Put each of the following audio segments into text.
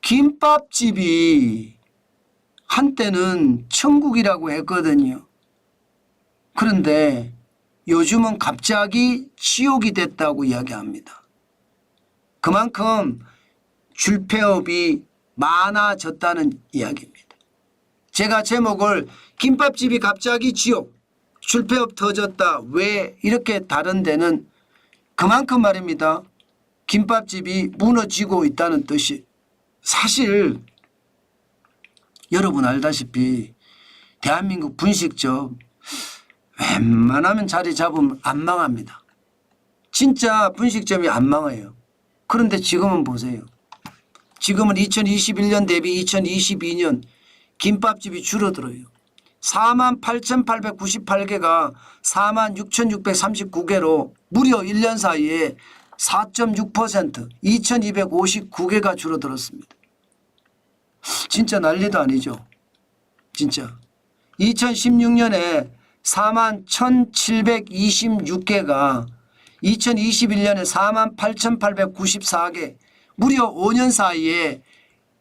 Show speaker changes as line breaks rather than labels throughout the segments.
김밥집이 한때는 천국이라고 했거든요. 그런데 요즘은 갑자기 지옥이 됐다고 이야기합니다. 그만큼 줄폐업이 많아졌다는 이야기입니다. 제가 제목을 김밥집이 갑자기 지옥, 줄폐업 터졌다. 왜 이렇게 다른 데는 그만큼 말입니다. 김밥집이 무너지고 있다는 뜻이 사실 여러분 알다시피 대한민국 분식점 웬만하면 자리 잡으면 안 망합니다. 진짜 분식점이 안 망해요. 그런데 지금은 보세요. 지금은 2021년 대비 2022년 김밥집이 줄어들어요. 48,898개가 46,639개로 무려 1년 사이에 4.6% 2,259개가 줄어들었습니다. 진짜 난리도 아니죠. 진짜. 2016년에 41,726개가 2021년에 48,894개 무려 5년 사이에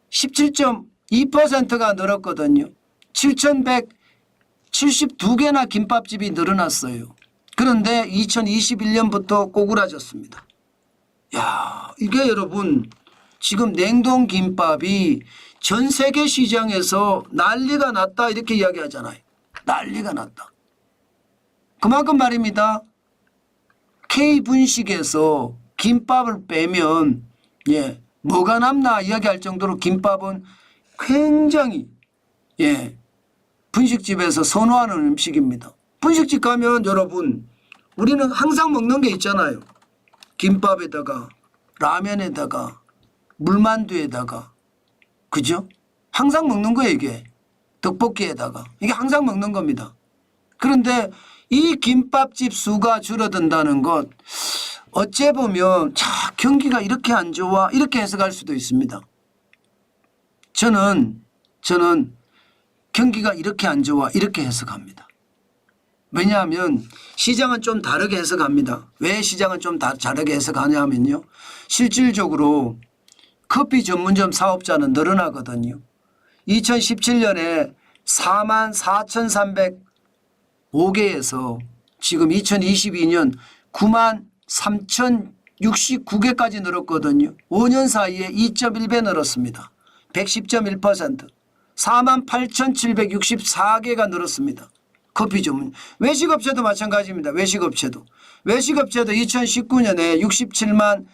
17.2%가 늘었거든요. 7,172개나 김밥집이 늘어났어요. 그런데 2021년부터 꼬꾸라졌습니다. 야, 이게 여러분 지금 냉동김밥이 전 세계 시장에서 난리가 났다 이렇게 이야기하잖아요. 난리가 났다. 그만큼 말입니다. K분식에서 김밥을 빼면 뭐가 남나 이야기할 정도로 김밥은 굉장히 분식집에서 선호하는 음식입니다. 분식집 가면 여러분 우리는 항상 먹는 게 있잖아요. 김밥에다가 라면에다가 물만두에다가 그죠? 항상 먹는 거예요 이게. 떡볶이에다가 이게 항상 먹는 겁니다. 그런데 이 김밥집 수가 줄어든다는 것 어째 보면 경기가 이렇게 안 좋아 이렇게 해석할 수도 있습니다. 저는 경기가 이렇게 안 좋아 이렇게 해석합니다. 왜냐하면 시장은 좀 다르게 해석합니다. 왜 시장은 좀 다르게 해석하냐 하면요. 실질적으로 커피 전문점 사업자는 늘어나거든요. 2017년에 44,305개에서 지금 2022년 93,069개까지 늘었거든요. 5년 사이에 2.1배 늘었습니다. 110.1%. 48,764개가 늘었습니다. 커피 전문. 외식업체도 마찬가지입니다. 외식업체도 2019년에 67만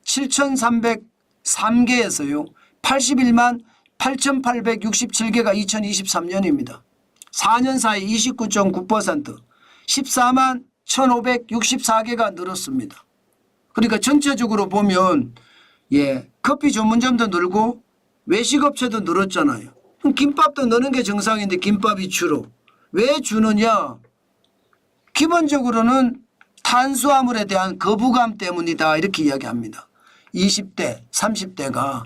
7,303개에서요. 81만 8,867개가 2023년입니다. 4년 사이 29.9% 14만 1,564개가 늘었습니다. 그러니까 전체적으로 보면 커피 전문점도 늘고 외식업체도 늘었잖아요. 그럼 김밥도 느는 게 정상인데 김밥이 줄어. 왜 주느냐? 기본적으로는 탄수화물에 대한 거부감 때문이다 이렇게 이야기합니다. 20대 30대가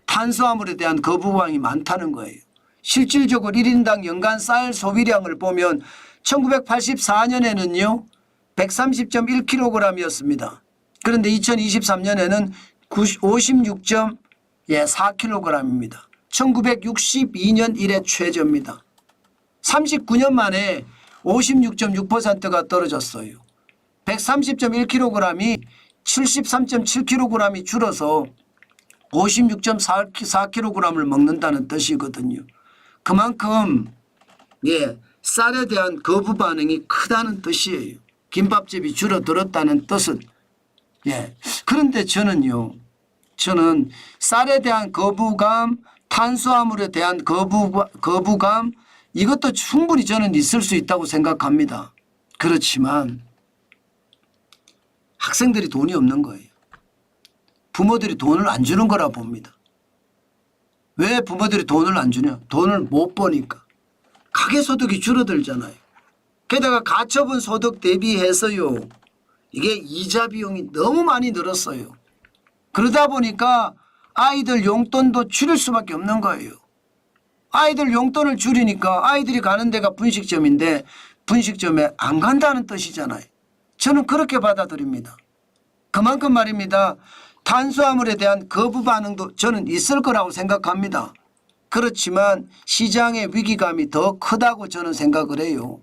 탄수화물에 대한 거부감이 많다는 거예요. 실질적으로 1인당 연간 쌀 소비량을 보면 1984년에는요 130.1kg이었습니다. 그런데 2023년에는 56.4kg입니다. 1962년 이래 최저입니다. 39년 만에 56.6%가 떨어졌어요. 130.1kg이 73.7kg이 줄어서 56.4kg을 먹는다는 뜻이거든요. 그만큼 쌀에 대한 거부 반응이 크다는 뜻이에요. 김밥집이 줄어들었다는 뜻은. 그런데 저는 쌀에 대한 거부감, 탄수화물에 대한 거부감 이것도 충분히 저는 있을 수 있다고 생각합니다. 그렇지만 학생들이 돈이 없는 거예요. 부모들이 돈을 안 주는 거라 봅니다. 왜 부모들이 돈을 안 주냐? 돈을 못 버니까. 가계소득이 줄어들잖아요. 게다가 가처분 소득 대비해서요. 이게 이자 비용이 너무 많이 늘었어요. 그러다 보니까 아이들 용돈도 줄일 수밖에 없는 거예요. 아이들 용돈을 줄이니까 아이들이 가는 데가 분식점인데 분식점에 안 간다는 뜻이잖아요. 저는 그렇게 받아들입니다. 그만큼 말입니다. 탄수화물에 대한 거부 반응도 저는 있을 거라고 생각합니다. 그렇지만 시장의 위기감이 더 크다고 저는 생각을 해요.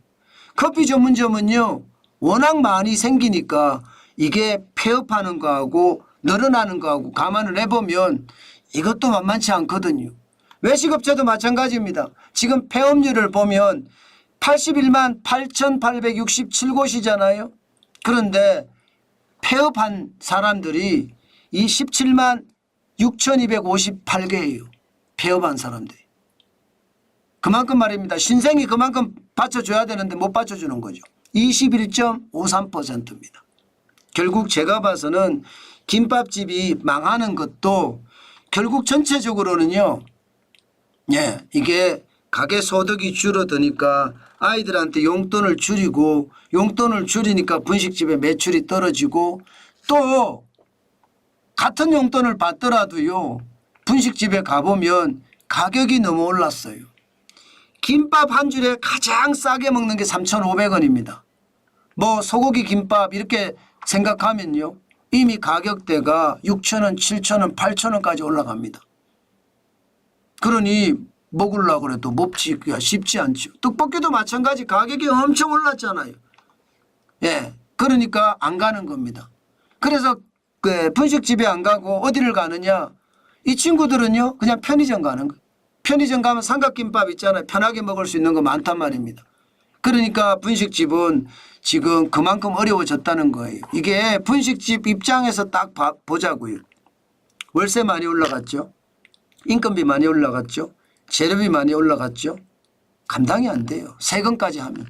커피 전문점은요 워낙 많이 생기니까 이게 폐업하는 거하고 늘어나는 거하고 감안을 해보면 이것도 만만치 않거든요. 외식업체도 마찬가지입니다. 지금 폐업률을 보면 81만 8,867곳이잖아요. 그런데 폐업한 사람들이 이 17만 6,258개예요. 폐업한 사람들이. 그만큼 말입니다. 신생이 그만큼 받쳐줘야 되는데 못 받쳐주는 거죠. 21.53%입니다. 결국 제가 봐서는 김밥집이 망하는 것도 결국 전체적으로는요. 이게 가게 소득이 줄어드니까 아이들한테 용돈을 줄이고 용돈을 줄이니까 분식집의 매출이 떨어지고 또 같은 용돈을 받더라도요. 분식집에 가보면 가격이 너무 올랐어요. 김밥 한 줄에 가장 싸게 먹는 게 3,500원입니다. 뭐 소고기 김밥 이렇게 생각하면요. 이미 가격대가 6,000원, 7,000원, 8,000원까지 올라갑니다. 그러니 먹으려고 해도 먹기가 쉽지 않죠. 떡볶이도 마찬가지 가격이 엄청 올랐잖아요. 그러니까 안 가는 겁니다. 그래서 분식집에 안 가고 어디를 가느냐. 이 친구들은요 그냥 편의점 가는 거예요. 편의점 가면 삼각김밥 있잖아요. 편하게 먹을 수 있는 거 많단 말입니다. 그러니까 분식집은 지금 그만큼 어려워졌다는 거예요. 이게 분식집 입장에서 딱 보자고요. 월세 많이 올라갔죠. 인건비 많이 올라갔죠. 재료비 많이 올라갔죠. 감당이 안 돼요. 세금까지 하면.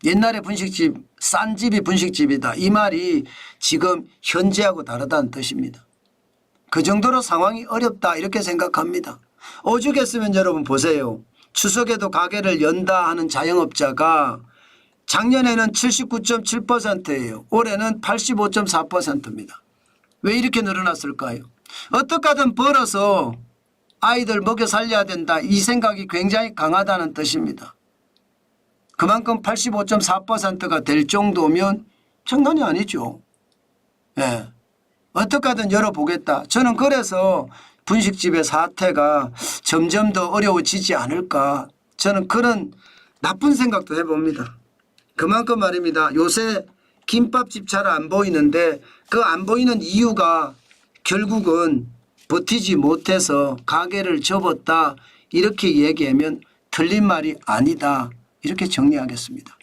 옛날에 분식집 싼 집이 분식집이다. 이 말이 지금 현재하고 다르다는 뜻입니다. 그 정도로 상황이 어렵다 이렇게 생각합니다. 오죽했으면 여러분 보세요. 추석에도 가게를 연다 하는 자영업자가 작년에는 79.7%예요. 올해는 85.4%입니다. 왜 이렇게 늘어났을까요? 어떻게 하든 벌어서 아이들 먹여 살려야 된다. 이 생각이 굉장히 강하다는 뜻입니다. 그만큼 85.4%가 될 정도면 장난이 아니죠. 어떻게 하든 열어보겠다. 저는 그래서 분식집의 사태가 점점 더 어려워지지 않을까. 저는 그런 나쁜 생각도 해봅니다. 그만큼 말입니다. 요새 김밥집 잘 안 보이는데 그 안 보이는 이유가 결국은 버티지 못해서 가게를 접었다. 이렇게 얘기하면 틀린 말이 아니다. 이렇게 정리하겠습니다.